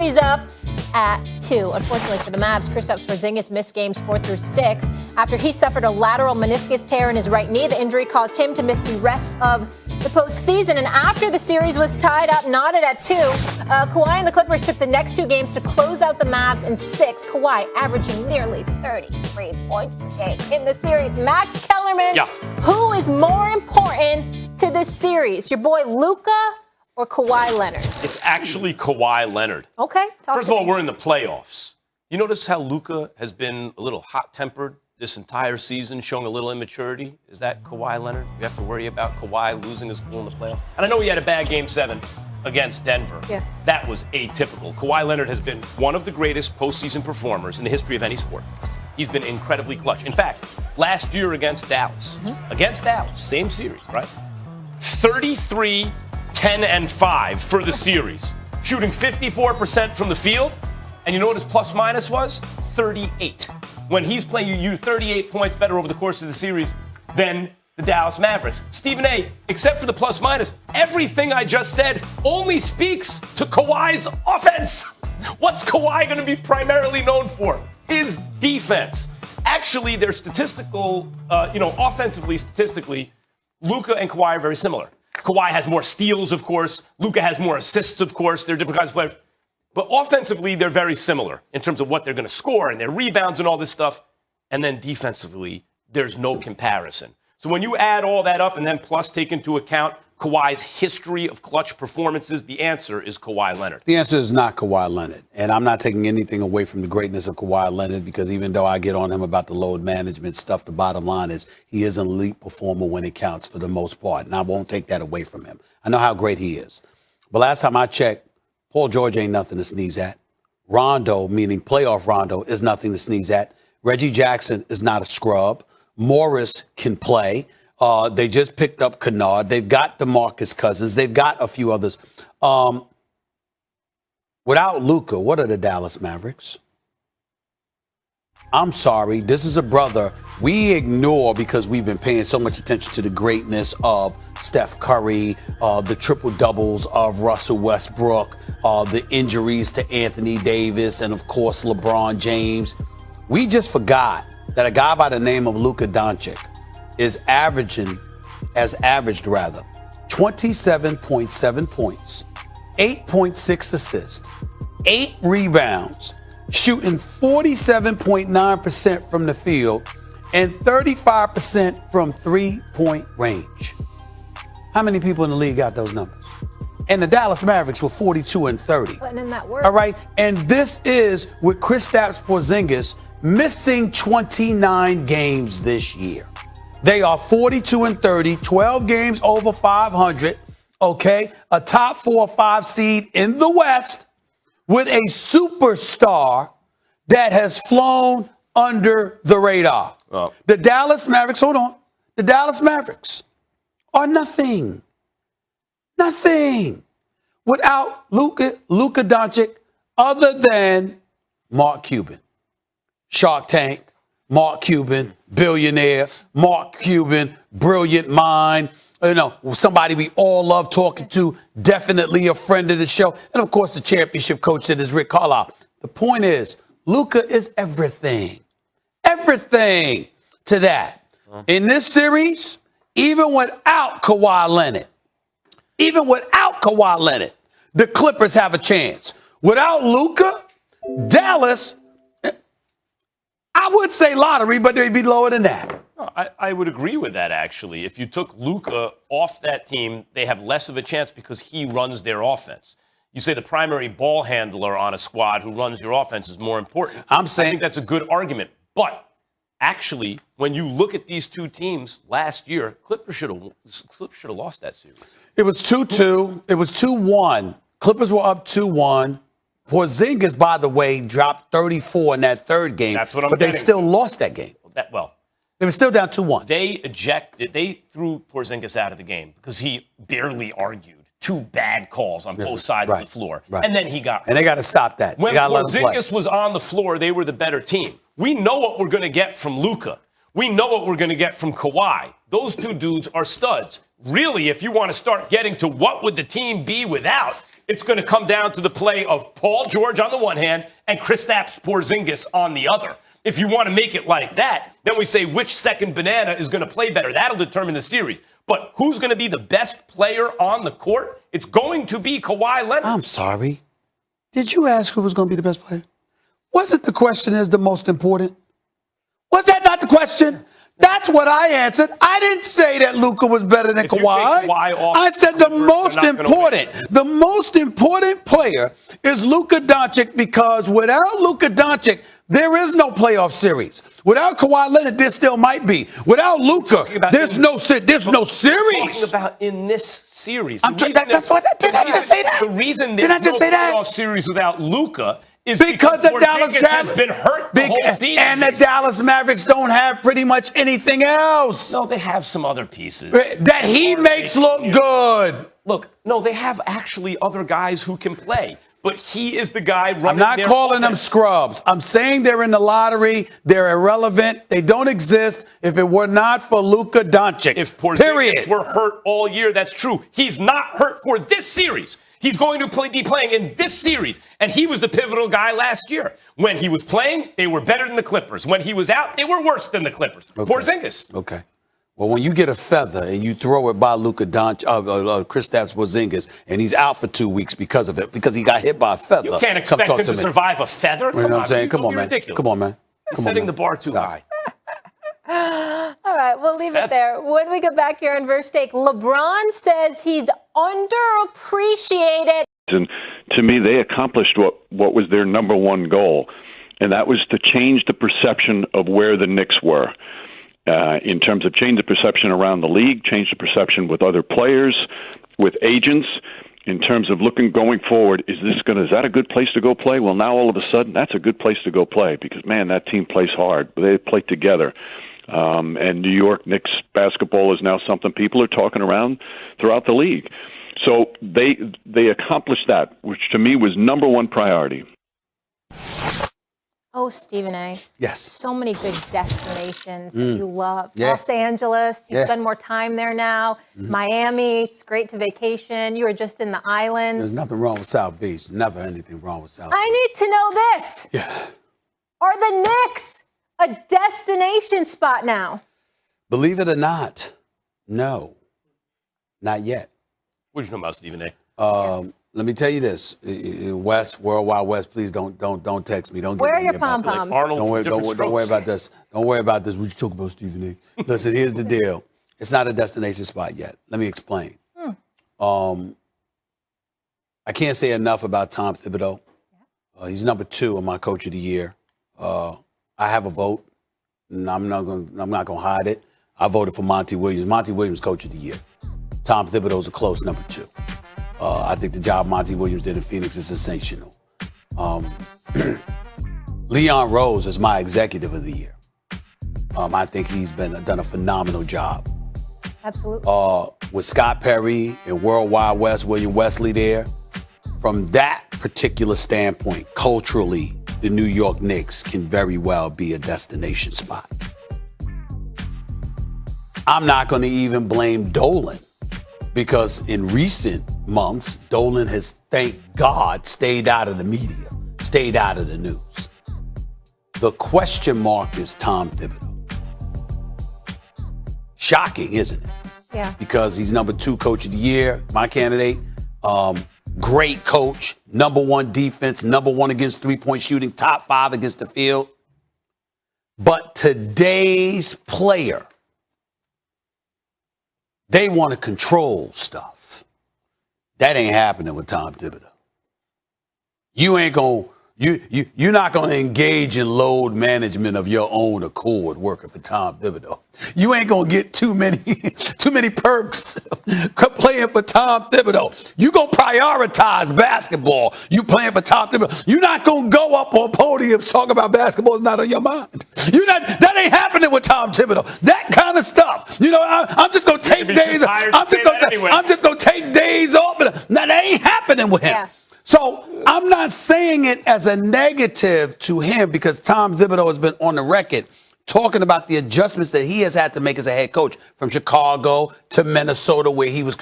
series up at 2. Unfortunately for the Mavs, Kristaps Porzingis missed games 4 through 6 after he suffered a lateral meniscus tear in his right knee. The injury caused him to miss the rest of the postseason. And after the series was tied up, knotted at 2, Kawhi and the Clippers took the next 2 games to close out the Mavs in 6. Kawhi averaging nearly 33 points per game in the series. Max Kellerman, who is more important to this series, your boy Luka or Kawhi Leonard? It's actually Kawhi Leonard. Okay. First of all, we're in the playoffs. You notice how Luka has been a little hot-tempered this entire season, showing a little immaturity? Is that Kawhi Leonard? You have to worry about Kawhi losing his cool in the playoffs? And I know he had a bad Game 7 against Denver. Yeah. That was atypical. Kawhi Leonard has been one of the greatest postseason performers in the history of any sport. He's been incredibly clutch. In fact, last year against Dallas, same series, right? 33, 10, and 5 for the series, shooting 54% from the field. And you know what his plus-minus was? 38. When he's playing you 38 points better over the course of the series than the Dallas Mavericks. Stephen A., except for the plus-minus, everything I just said only speaks to Kawhi's offense. What's Kawhi going to be primarily known for? His defense. Actually, they're offensively, statistically, Luka and Kawhi are very similar. Kawhi has more steals, of course. Luka has more assists, of course. They're different kinds of players. But offensively, they're very similar in terms of what they're going to score and their rebounds and all this stuff. And then defensively, there's no comparison. So when you add all that up and then plus take into account Kawhi's history of clutch performances, the answer is Kawhi Leonard. The answer is not Kawhi Leonard. And I'm not taking anything away from the greatness of Kawhi Leonard, because even though I get on him about the load management stuff, the bottom line is he is an elite performer when it counts for the most part. And I won't take that away from him. I know how great he is. But last time I checked, Paul George ain't nothing to sneeze at. Rondo, meaning playoff Rondo, is nothing to sneeze at. Reggie Jackson is not a scrub. Morris can play. They just picked up Kennard. They've got DeMarcus Cousins. They've got a few others. Without Luka, what are the Dallas Mavericks? I'm sorry. This is a brother we ignore because we've been paying so much attention to the greatness of Steph Curry, the triple doubles of Russell Westbrook, the injuries to Anthony Davis, and of course LeBron James. We just forgot that a guy by the name of Luka Doncic is averaged 27.7 points, 8.6 assists, 8 rebounds, shooting 47.9% from the field and 35% from three-point range. How many people in the league got those numbers? And the Dallas Mavericks were 42 and 30. Putting in that work. All right, and this is with Kristaps Porzingis missing 29 games this year. They are 42 and 30, 12 games over 500, okay? A top 4 or 5 seed in the West with a superstar that has flown under the radar. Oh. The Dallas Mavericks, hold on. The Dallas Mavericks are nothing. Nothing without Luka Doncic other than Mark Cuban. Shark Tank, Mark Cuban, billionaire, Mark Cuban, brilliant mind, somebody we all love talking to, definitely a friend of the show, and of course the championship coach that is Rick Carlisle. The point is, Luka is everything to that. In this series, even without Kawhi Leonard, the Clippers have a chance. Without Luka, Dallas, I would say lottery, but they'd be lower than that. No, I would agree with that, actually. If you took Luka off that team, they have less of a chance because he runs their offense. You say the primary ball handler on a squad who runs your offense is more important. I think that's a good argument. But actually, when you look at these two teams last year, Clippers should have lost that series. It was 2-2. It was 2-1. Clippers were up 2-1. Porzingis, by the way, dropped 34 in that third game. That's what I'm But getting. they still lost that game. They were still down 2-1. They threw Porzingis out of the game because he barely argued 2 bad calls on both sides of the floor. Right. And then he got hurt. And they got to stop that. When Porzingis was on the floor, they were the better team. We know what we're going to get from Luka. We know what we're going to get from Kawhi. Those two dudes are studs. Really, if you want to start getting to what would the team be without, It's going to come down to the play of Paul George on the one hand and Kristaps Porzingis on the other. If you want to make it like that, then we say which second banana is going to play better. That'll determine the series. But who's going to be the best player on the court? It's going to be Kawhi Leonard. I'm sorry. Did you ask who was going to be the best player? Wasn't the question is the most important? Was that not the question? That's what I answered. I didn't say that Luka was better than Kawhi. I said the most important player is Luka Doncic, because without Luka Doncic, there is no playoff series. Without Kawhi Leonard, there still might be. Without Luka, there's no series. Talking about in this series. Did I just say that? The reason there's no playoff series without Luka is because the Dallas has been hurt the whole season. And the Dallas Mavericks don't have pretty much anything else. No, they have some other pieces. That he makes look good. Look, no, they have actually other guys who can play. But he is the guy running. I'm not calling them scrubs. I'm saying they're in the lottery. They're irrelevant. They don't exist if it were not for Luka Doncic. If Porzingis were hurt all year, that's true. He's not hurt for this series. He's going to be playing in this series. And he was the pivotal guy last year. When he was playing, they were better than the Clippers. When he was out, they were worse than the Clippers. Okay. Porzingis. Okay. Well, when you get a feather and you throw it by Luka Doncic, Kristaps Porzingis, and he's out for 2 weeks because of it, because he got hit by a feather. You can't expect him to survive a feather. You know what I'm saying? Come on, man. Ridiculous. Come on, man. He's setting the bar too high. All right, we'll leave it there. When we go back here on Verse Take, LeBron says he's underappreciated. And to me, they accomplished what was their number one goal, and that was to change the perception of where the Knicks were. In terms of change the perception around the league, change the perception with other players, with agents. In terms of going forward, is that a good place to go play? Well, now all of a sudden, that's a good place to go play because, man, that team plays hard. They play together. And New York Knicks basketball is now something people are talking around throughout the league. So they accomplished that, which to me was number one priority. Oh, Stephen A. Yes. So many good destinations that you love. Yeah. Los Angeles, you spend more time there now. Miami, it's great to vacation. You were just in the islands. There's nothing wrong with South Beach. Never anything wrong with South Beach. I need to know this. Yeah. Are the Knicks a destination spot now? Believe it or not, no. Not yet. What you know about Stephen A? Let me tell you this, West, Worldwide West. Please don't text me. Don't. Where are your pom poms? Don't worry about this. Don't worry about this. What you talk about, Stephen A? Listen, here's the deal. It's not a destination spot yet. Let me explain. I can't say enough about Tom Thibodeau. He's number 2 on my Coach of the Year. I have a vote, and I'm not gonna hide it. I voted for Monty Williams. Monty Williams, Coach of the Year. Tom Thibodeau's a close number 2. I think the job Monty Williams did in Phoenix is sensational. Leon Rose is my Executive of the Year. I think he's done a phenomenal job. Absolutely. With Scott Perry and Worldwide West, William Wesley there, from that particular standpoint, culturally, the New York Knicks can very well be a destination spot. I'm not going to even blame Dolan, because in recent months, Dolan has, thank God, stayed out of the media, stayed out of the news. The question mark is Tom Thibodeau. Shocking, isn't it? Yeah. Because he's number 2 Coach of the Year, my candidate. Great coach, number 1 defense, number 1 against three-point shooting, top 5 against the field. But today's player, they want to control stuff. That ain't happening with Tom Thibodeau. You're not going to engage in load management of your own accord working for Tom Thibodeau. You ain't going to get too many perks playing for Tom Thibodeau. You going to prioritize basketball. You playing for Tom Thibodeau. You're not going to go up on podiums talking about basketball is not on your mind. That ain't happening with Tom Thibodeau. That kind of stuff. I'm just going to take days. I'm just going to take days off. That ain't happening with him. Yeah. So I'm not saying it as a negative to him, because Tom Thibodeau has been on the record talking about the adjustments that he has had to make as a head coach from Chicago to Minnesota, where he was